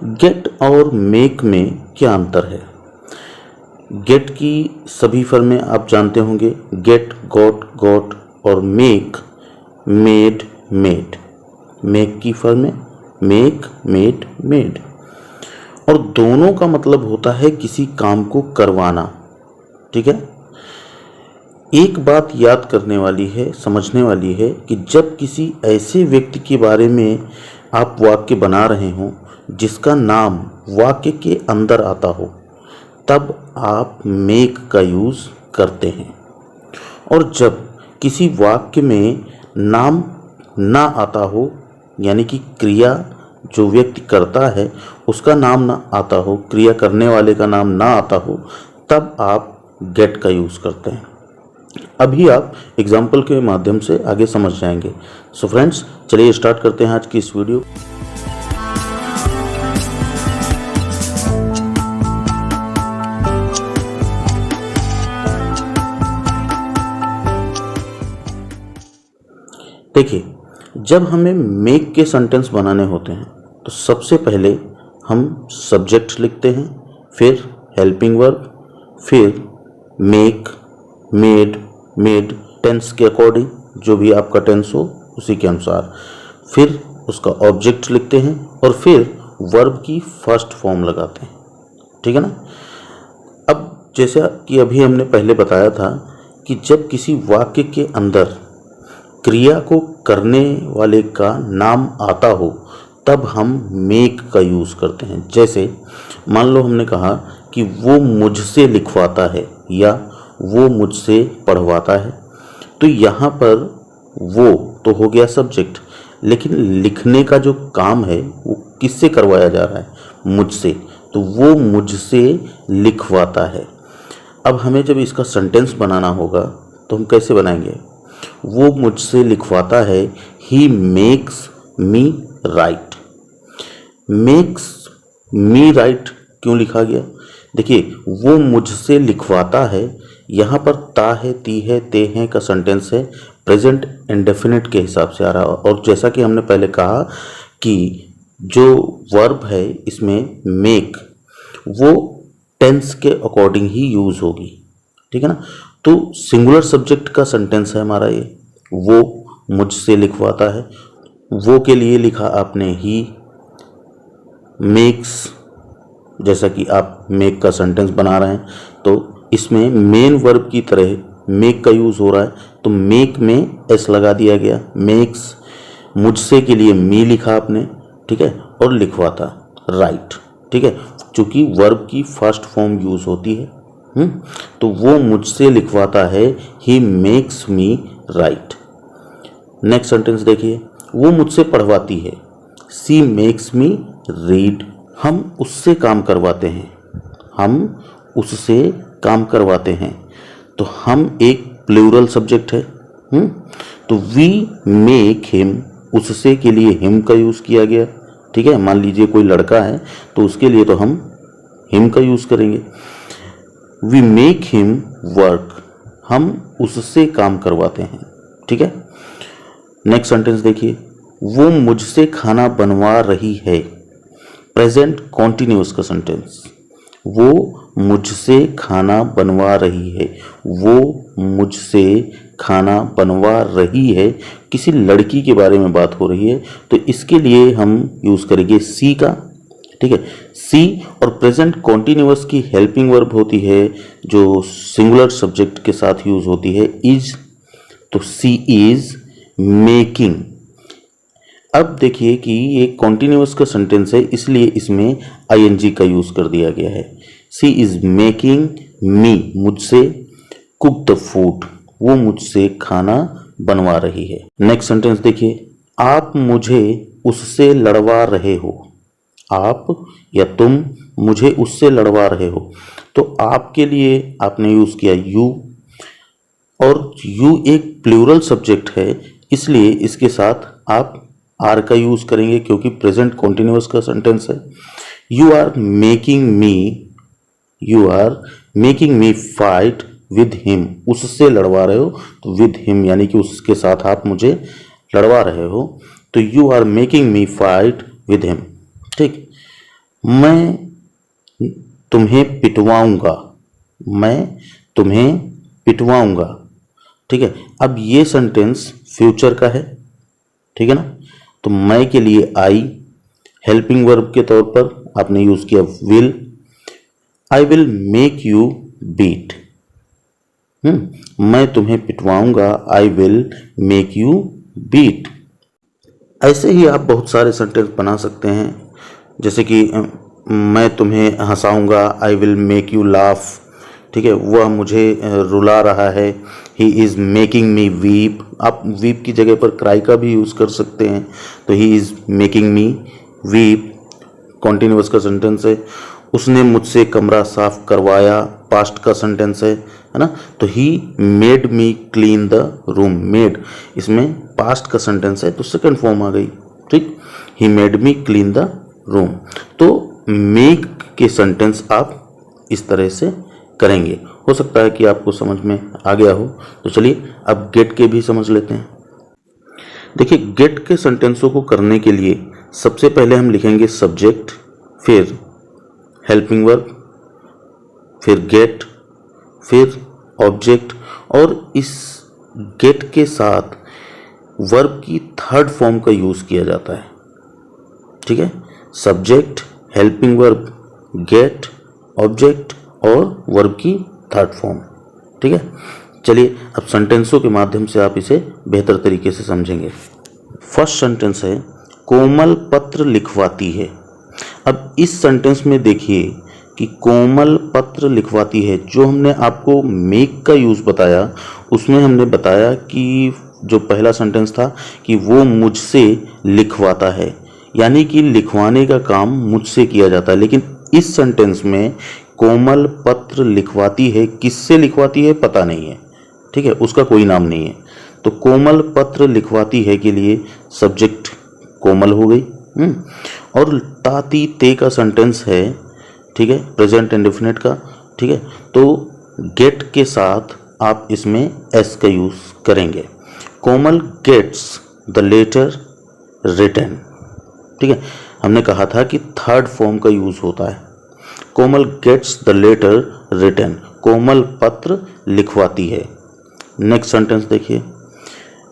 Gate और make में क्या अंतर है? गेट की सभी फर्में आप जानते होंगे, गेट, गॉट और मेक, मेड, मेड। मेक की फर्में मेक, मेड, मेड, और दोनों का मतलब होता है किसी काम को करवाना। ठीक है। एक बात याद करने वाली है, समझने वाली है कि जब किसी ऐसे व्यक्ति के बारे में आप वाक्य बना रहे हो जिसका नाम वाक्य के अंदर आता हो, तब आप मेक का यूज़ करते हैं। और जब किसी वाक्य में नाम ना आता हो, यानी कि क्रिया जो व्यक्ति करता है उसका नाम ना आता हो, क्रिया करने वाले का नाम ना आता हो, तब आप गेट का यूज़ करते हैं। अभी आप एग्जाम्पल के माध्यम से आगे समझ जाएंगे। सो फ्रेंड्स, चलिए स्टार्ट करते हैं आज की इस वीडियो। देखिए, जब हमें मेक के सेंटेंस बनाने होते हैं तो सबसे पहले हम सब्जेक्ट लिखते हैं, फिर हेल्पिंग वर्ब, फिर मेक, मेड, मेड, टेंस के अकॉर्डिंग, जो भी आपका टेंस हो उसी के अनुसार, फिर उसका ऑब्जेक्ट लिखते हैं और फिर वर्ब की फर्स्ट फॉर्म लगाते हैं। ठीक है ना। अब जैसा कि अभी हमने पहले बताया था कि जब किसी वाक्य के अंदर क्रिया को करने वाले का नाम आता हो तब हम मेक का यूज़ करते हैं। जैसे मान लो हमने कहा कि वो मुझसे लिखवाता है या वो मुझसे पढ़वाता है, तो यहाँ पर वो तो हो गया सब्जेक्ट, लेकिन लिखने का जो काम है वो किससे करवाया जा रहा है? मुझसे। तो वो मुझसे लिखवाता है। अब हमें जब इसका सेंटेंस बनाना होगा तो हम कैसे बनाएंगे? वो मुझसे लिखवाता है, he makes me right. Makes me right क्यों लिखा गया? देखिए, वो मुझसे लिखवाता है, यहाँ पर ता है, ती है, ते हैं का सेंटेंस है, प्रेजेंट इंडेफिनिट के हिसाब से आ रहा है। और जैसा कि हमने पहले कहा कि जो वर्ब है इसमें मेक, वो टेंस के अकॉर्डिंग ही यूज़ होगी। ठीक है ना। तो सिंगुलर सब्जेक्ट का सेंटेंस है हमारा ये। वो मुझसे लिखवाता है, वो के लिए लिखा आपने ही। मेक्स, जैसा कि आप मेक का सेंटेंस बना रहे हैं तो इसमें मेन वर्ब की तरह मेक का यूज़ हो रहा है, तो मेक में एस लगा दिया गया। मेक्स, मुझसे के लिए मी लिखा आपने, ठीक है, और लिखवाता राइट। ठीक है, चूँकि वर्ब की फर्स्ट फॉर्म यूज़ होती है। तो वो मुझसे लिखवाता है, he makes me right. Next sentence देखिए, वो मुझसे पढ़वाती है, सी मेक्स मी रीड। हम उससे काम करवाते हैं, हम उससे काम करवाते हैं, तो हम एक प्लूरल सब्जेक्ट है। तो वी मेक हिम, उससे के लिए हिम का यूज़ किया गया। ठीक है, मान लीजिए कोई लड़का है तो उसके लिए तो हम हिम का यूज़ करेंगे। वी मेक हिम वर्क, हम उससे काम करवाते हैं। ठीक है। नेक्स्ट सेंटेंस देखिए, वो मुझसे खाना बनवा रही है, प्रेजेंट कॉन्टिन्यूअस का सेंटेंस। वो मुझसे खाना बनवा रही है, वो मुझसे खाना बनवा रही है, किसी लड़की के बारे में बात हो रही है, तो इसके लिए हम यूज़ करेंगे सी का। ठीक है, सी। और प्रेजेंट कॉन्टिन्यूअस की हेल्पिंग वर्ब होती है जो सिंगुलर सब्जेक्ट के साथ यूज़ होती है, इज। तो सी इज मेकिंग। अब देखिए कि ये कॉन्टिन्यूअस का सेंटेंस है, इसलिए इसमें आईएनजी का यूज़ कर दिया गया है। सी इज मेकिंग मी, मुझसे, कुक द फूड, वो मुझसे खाना बनवा रही है। नेक्स्ट सेंटेंस देखिए, आप मुझे उससे लड़वा रहे हो। आप या तुम मुझे उससे लड़वा रहे हो, तो आपके लिए आपने यूज़ किया यू, और यू एक प्लूरल सब्जेक्ट है, इसलिए इसके साथ आप आर का यूज़ करेंगे क्योंकि प्रेजेंट कॉन्टिन्यूअस का सेंटेंस है। You are making me fight with him, उससे लड़वा रहे हो, तो विद हिम यानी कि उसके साथ आप मुझे लड़वा रहे हो, तो you are making me fight with him. ठीक। मैं तुम्हें पिटवाऊंगा, मैं तुम्हें पिटवाऊंगा। ठीक है, अब ये सेंटेंस फ्यूचर का है, ठीक है ना। तो मैं के लिए आई, हेल्पिंग वर्ब के तौर पर आपने यूज किया will. I will make you beat, मैं तुम्हें पिटवाऊंगा, I will make you beat. ऐसे ही आप बहुत सारे सेंटेंस बना सकते हैं, जैसे कि मैं तुम्हें हंसाऊंगा, I will make you laugh. ठीक है, वह मुझे रुला रहा है, he is making me weep. आप वीप की जगह पर क्राई का भी यूज़ कर सकते हैं, तो ही is making me weep continuous का सेंटेंस है। उसने मुझसे कमरा साफ करवाया, पास्ट का सेंटेंस है ना। तो he made me clean the room, made इसमें पास्ट का सेंटेंस है तो सेकंड फॉर्म आ गई। ठीक, he made me clean the room. तो मेक के सेंटेंस आप इस तरह से करेंगे। हो सकता है कि आपको समझ में आ गया हो। तो चलिए अब गेट के भी समझ लेते हैं। देखिए, गेट के सेंटेंसों को करने के लिए सबसे पहले हम लिखेंगे सब्जेक्ट, फिर हेल्पिंग वर्ब, फिर गेट, फिर ऑब्जेक्ट, और इस गेट के साथ वर्ब की थर्ड फॉर्म का यूज किया जाता है। ठीक है, subject, helping verb, get, object और वर्ब की थर्ड फॉर्म। ठीक है, चलिए अब सेंटेंसों के माध्यम से आप इसे बेहतर तरीके से समझेंगे। फर्स्ट सेंटेंस है कोमल पत्र लिखवाती है। अब इस सेंटेंस में देखिए कि कोमल पत्र लिखवाती है, जो हमने आपको मेक का यूज बताया उसमें हमने बताया कि जो पहला सेंटेंस था कि वो मुझसे लिखवाता है, यानी कि लिखवाने का काम मुझसे किया जाता है। लेकिन इस सेंटेंस में कोमल पत्र लिखवाती है, किससे लिखवाती है पता नहीं है। ठीक है, उसका कोई नाम नहीं है। तो कोमल पत्र लिखवाती है के लिए सब्जेक्ट कोमल हो गई। और ताती ते का सेंटेंस है, ठीक है, प्रेजेंट इंडेफिनिट का। ठीक है, तो गेट के साथ आप इसमें एस का यूज करेंगे। कोमल गेट्स द लेटर रिटन। ठीक है, हमने कहा था कि थर्ड फॉर्म का यूज होता है। कोमल गेट्स द लेटर रिटन, कोमल पत्र लिखवाती है। नेक्स्ट सेंटेंस देखिए,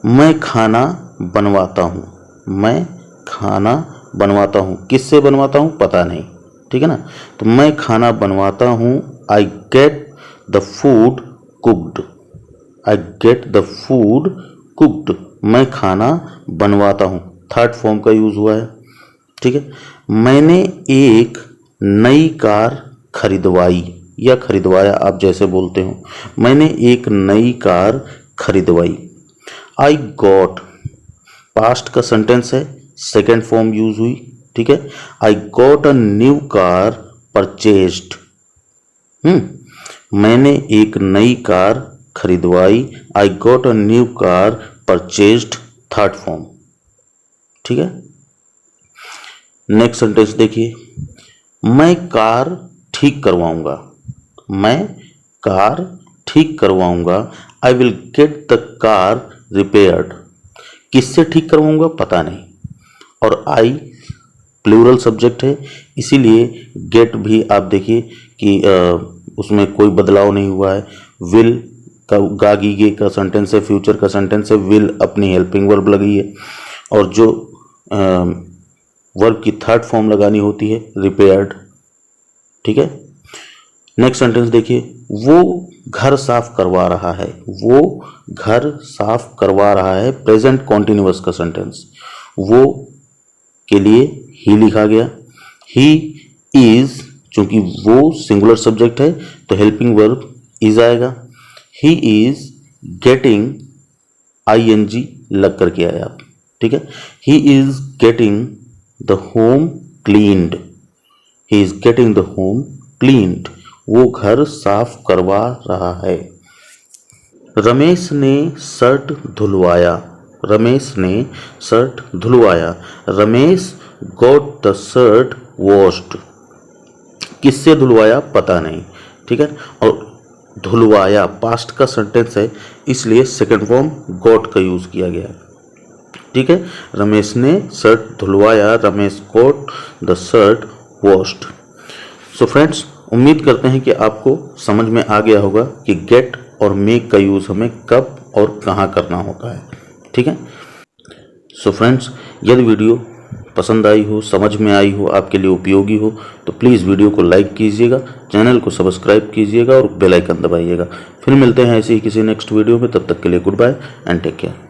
मैं खाना बनवाता हूँ, मैं खाना बनवाता हूँ, किससे बनवाता हूँ पता नहीं। ठीक है ना, तो मैं खाना बनवाता हूँ, I get the food cooked, I get the food cooked, मैं खाना बनवाता हूँ, थर्ड फॉर्म का यूज हुआ है। ठीक है, मैंने एक नई कार खरीदवाई या खरीदवाया, आप जैसे बोलते हो, मैंने एक नई कार खरीदवाई। आई गॉट पास्ट का सेंटेंस है, सेकेंड फॉर्म यूज हुई। ठीक है, I got a new car purchased, मैंने एक नई कार खरीदवाई, I got a new car purchased, third form. ठीक है, नेक्स्ट सेंटेंस देखिए, मैं कार ठीक करवाऊंगा, मैं कार ठीक करवाऊंगा, I will get the car repaired, किससे ठीक करवाऊंगा पता नहीं। और आई प्लूरल सब्जेक्ट है, इसीलिए गेट भी आप देखिए कि उसमें कोई बदलाव नहीं हुआ है। विल का गागीगे का सेंटेंस है, फ्यूचर का सेंटेंस है, विल अपनी हेल्पिंग वर्ब लगी है, और जो वर्ब की थर्ड फॉर्म लगानी होती है रिपेयर्ड। ठीक है, नेक्स्ट सेंटेंस देखिए, वो घर साफ करवा रहा है, वो घर साफ करवा रहा है, प्रेजेंट कॉन्टिन्यूअस का सेंटेंस, वो के लिए ही लिखा गया। ही इज, चूंकि वो सिंगुलर सब्जेक्ट है तो हेल्पिंग वर्ब इज आएगा। ही इज गेटिंग, ING लग करके आया। ठीक है, he is getting the home cleaned, he is getting the home cleaned, वो घर साफ करवा रहा है। रमेश ने शर्ट धुलवाया, रमेश ने शर्ट धुलवाया, Ramesh got the shirt washed, किससे धुलवाया पता नहीं। ठीक है, और धुलवाया पास्ट का सेंटेंस है, इसलिए सेकंड फॉर्म गॉट का यूज किया गया है। ठीक है, रमेश ने शर्ट धुलवाया, Ramesh got the shirt washed. So friends, उम्मीद करते हैं कि आपको समझ में आ गया होगा कि गेट और मेक का यूज़ हमें कब और कहाँ करना होता है। ठीक है। सो फ्रेंड्स, यदि वीडियो पसंद आई हो, समझ में आई हो, आपके लिए उपयोगी हो तो प्लीज़ वीडियो को लाइक कीजिएगा, चैनल को सब्सक्राइब कीजिएगा और बेल आइकन दबाइएगा। फिर मिलते हैं ऐसे ही किसी नेक्स्ट वीडियो में। तब तक के लिए goodbye and take care.